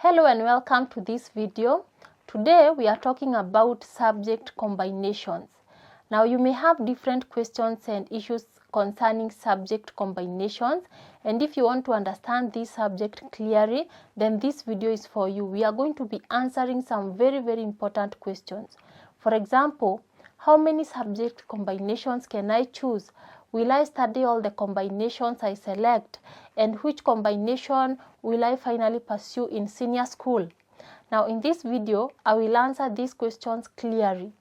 Hello and welcome to this video. Today we are talking about subject combinations. Now you may have different questions and issues concerning subject combinations, and if you want to understand this subject clearly, then this video is for you. We are going to be answering some very important questions. For example, how many subject combinations can I choose? Will I study all the combinations I select? And which combination will I finally pursue in senior school? Now in this video, I will answer these questions clearly.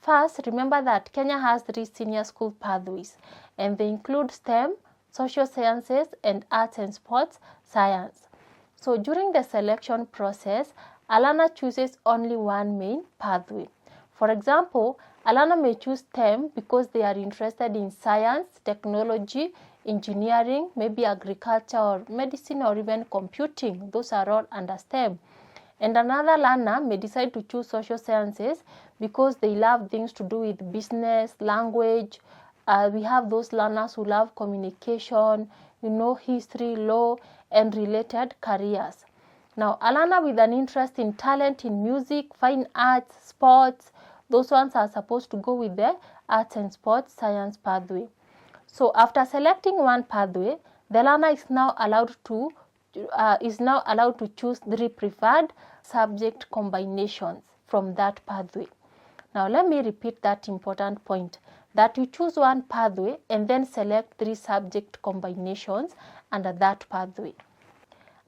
First, remember that Kenya has 3 senior school pathways, and they include STEM, social sciences, and arts and sports science. So during the selection process, a learner chooses only one main pathway. For example, a learner may choose STEM because they are interested in science, technology, engineering, maybe agriculture or medicine or even computing. Those are all under STEM. And another learner may decide to choose social sciences because they love things to do with business, language. We have those learners who love communication, history, law, and related careers. Now, a learner with an interest in talent in music, fine arts, sports, those ones are supposed to go with the arts and sports science pathway. So after selecting one pathway, the learner is now allowed to choose 3 preferred subject combinations from that pathway. Now let me repeat that important point, that you choose one pathway and then select 3 subject combinations under that pathway.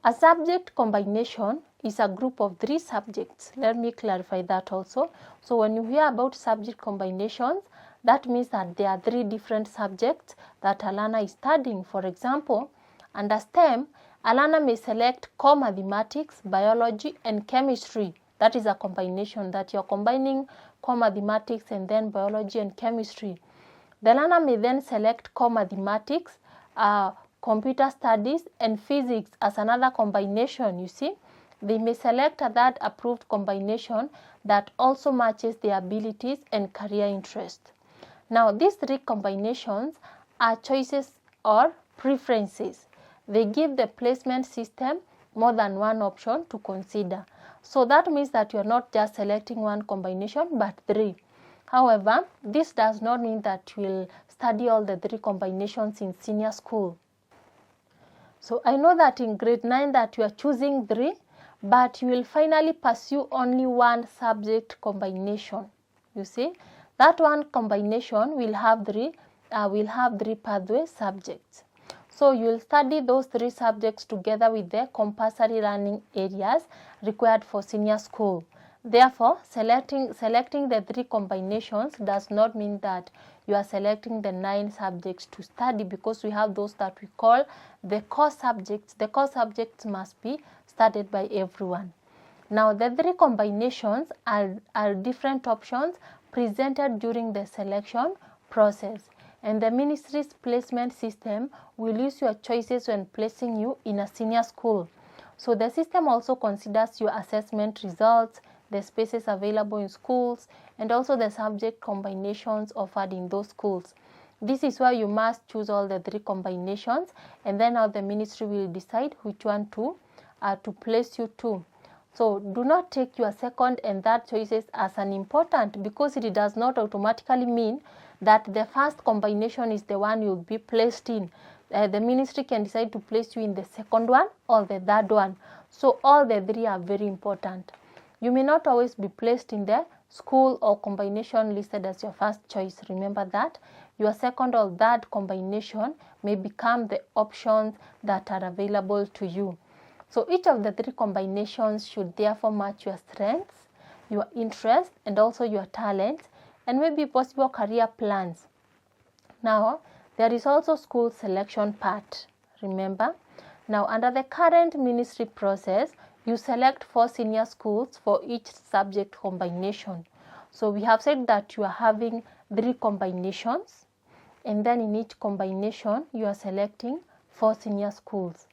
A subject combination is a group of 3 subjects. Let me clarify that also. So when you hear about subject combinations, that means that there are 3 different subjects that a learner is studying. For example, under STEM, a learner may select core mathematics, biology, and chemistry. That is a combination that you're combining core mathematics and then biology and chemistry. The learner may then select core mathematics, computer studies, and physics as another combination. You see, they may select that approved combination that also matches their abilities and career interest. Now, these 3 combinations are choices or preferences. They give the placement system more than one option to consider. So that means that you are not just selecting one combination but 3. However, this does not mean that you will study all the 3 combinations in senior school. So I know that in grade 9 that you are choosing 3, but you will finally pursue only one subject combination. You see, that one combination will have 3 pathway subjects. So you will study those 3 subjects together with the compulsory learning areas required for senior school. Therefore, selecting the 3 combinations does not mean that you are selecting the 9 subjects to study, because we have those that we call the core subjects. The core subjects must be studied by everyone. Now, the 3 combinations are different options presented during the selection process, and the ministry's placement system will use your choices when placing you in a senior school. So the system also considers your assessment results, the spaces available in schools, and also the subject combinations offered in those schools. This is why you must choose all the 3 combinations, and then how the ministry will decide which one to place you to. So do not take your second and third choices as unimportant, because it does not automatically mean that the first combination is the one you'll be placed in. The ministry can decide to place you in the second one or the third one. So all the 3 are very important. You may not always be placed in the school or combination listed as your first choice. Remember that your second or third combination may become the options that are available to you. So each of the 3 combinations should therefore match your strengths, your interests, and also your talents, and maybe possible career plans. Now, there is also school selection part. Remember? Now, under the current ministry process, you select 4 senior schools for each subject combination. So we have said that you are having 3 combinations, and then in each combination, you are selecting 4 senior schools.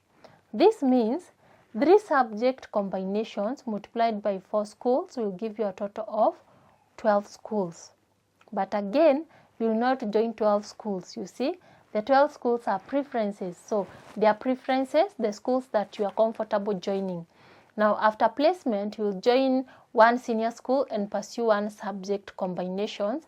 This means 3 subject combinations multiplied by 4 schools will give you a total of 12 schools. But again, you will not join 12 schools. You see, the 12 schools are preferences. So they are preferences, the schools that you are comfortable joining. Now, after placement, you will join one senior school and pursue one subject combination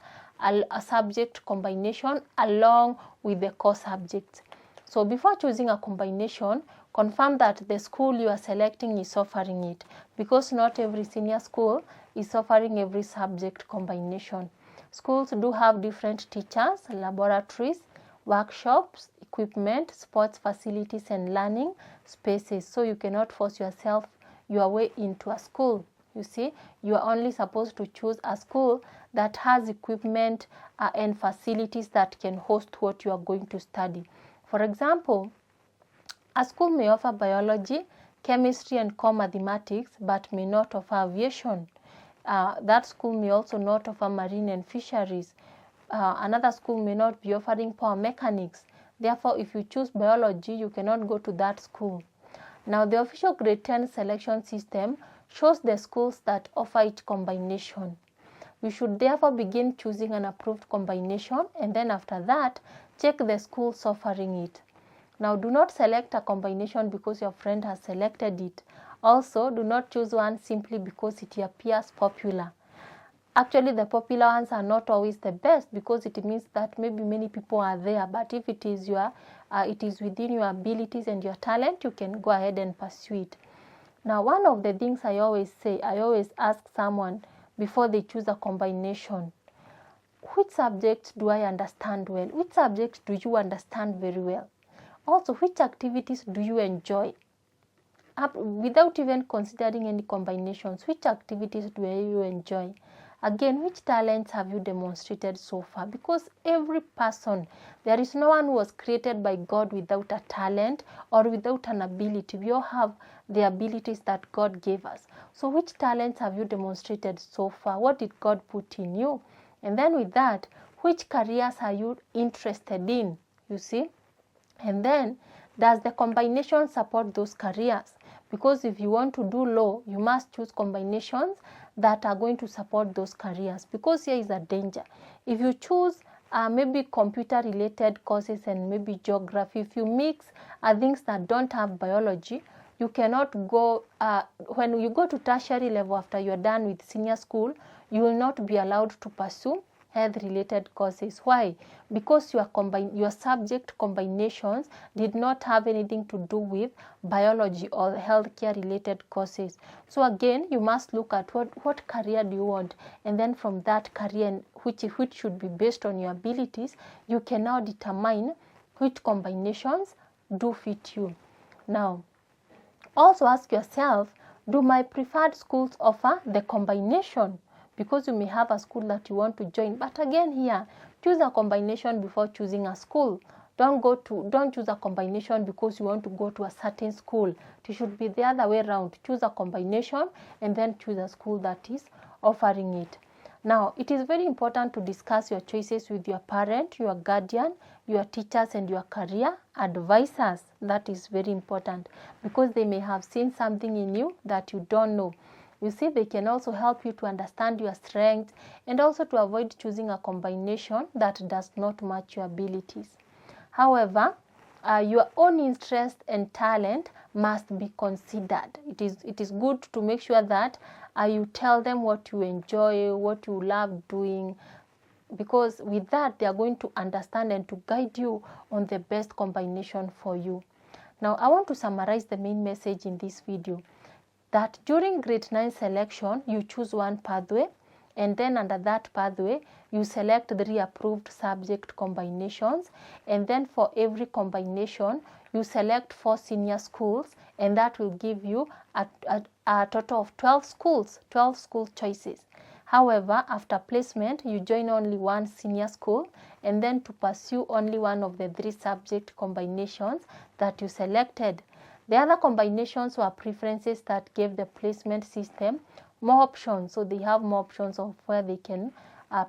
along with the core subjects. So before choosing a combination, confirm that the school you are selecting is offering it, because not every senior school is offering every subject combination. Schools do have different teachers, laboratories, workshops, equipment, sports facilities, and learning spaces. So you cannot force yourself your way into a school. You see, you are only supposed to choose a school that has equipment and facilities that can host what you are going to study. For example, a school may offer biology, chemistry, and core mathematics, but may not offer aviation. That school may also not offer marine and fisheries. Another school may not be offering power mechanics. Therefore, if you choose biology, you cannot go to that school. Now, the official grade 10 selection system shows the schools that offer each combination. You should therefore begin choosing an approved combination, and then after that, check the schools offering it. Now, do not select a combination because your friend has selected it. Also, do not choose one simply because it appears popular. Actually, the popular ones are not always the best, because it means that maybe many people are there. But if it is within your abilities and your talent, you can go ahead and pursue it. Now, one of the things I always ask someone before they choose a combination: which subject do I understand well? Which subject do you understand very well? Also, which activities do you enjoy? Without even considering any combinations, which activities do you enjoy? Again, which talents have you demonstrated so far? Because every person, there is no one who was created by God without a talent or without an ability. We all have the abilities that God gave us. So which talents have you demonstrated so far? What did God put in you? And then with that, which careers are you interested in? You see? And then, does the combination support those careers? Because if you want to do law, you must choose combinations that are going to support those careers. Because here is a danger. If you choose maybe computer-related courses and maybe geography, if you mix things that don't have biology, you cannot go, when you go to tertiary level after you're done with senior school, you will not be allowed to pursue health-related courses. Why? Because your subject combinations did not have anything to do with biology or healthcare-related courses. So again, you must look at what career do you want, and then from that career, which should be based on your abilities, you can now determine which combinations do fit you. Now, also ask yourself, do my preferred schools offer the combination? Because you may have a school that you want to join. But again here, choose a combination before choosing a school. Don't choose a combination because you want to go to a certain school. It should be the other way around. Choose a combination and then choose a school that is offering it. Now, it is very important to discuss your choices with your parent, your guardian, your teachers, and your career advisors. That is very important, because they may have seen something in you that you don't know. You see, they can also help you to understand your strengths and also to avoid choosing a combination that does not match your abilities. However, your own interest and talent must be considered. It is good to make sure that you tell them what you enjoy, what you love doing, because with that they are going to understand and to guide you on the best combination for you. Now, I want to summarize the main message in this video, that during grade 9 selection, you choose one pathway, and then under that pathway, you select 3 approved subject combinations, and then for every combination, you select 4 senior schools, and that will give you a total of 12 schools, 12 school choices. However, after placement, you join only one senior school, and then to pursue only one of the 3 subject combinations that you selected. The other combinations were preferences that gave the placement system more options. So they have more options of where they can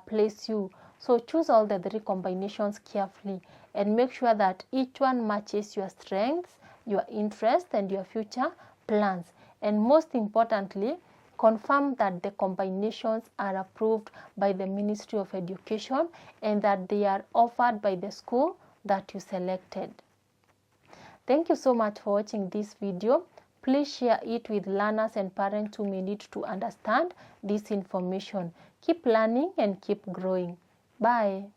place you. So choose all the 3 combinations carefully and make sure that each one matches your strengths, your interests, and your future plans. And most importantly, confirm that the combinations are approved by the Ministry of Education and that they are offered by the school that you selected. Thank you so much for watching this video. Please share it with learners and parents who may need to understand this information. Keep learning and keep growing. Bye.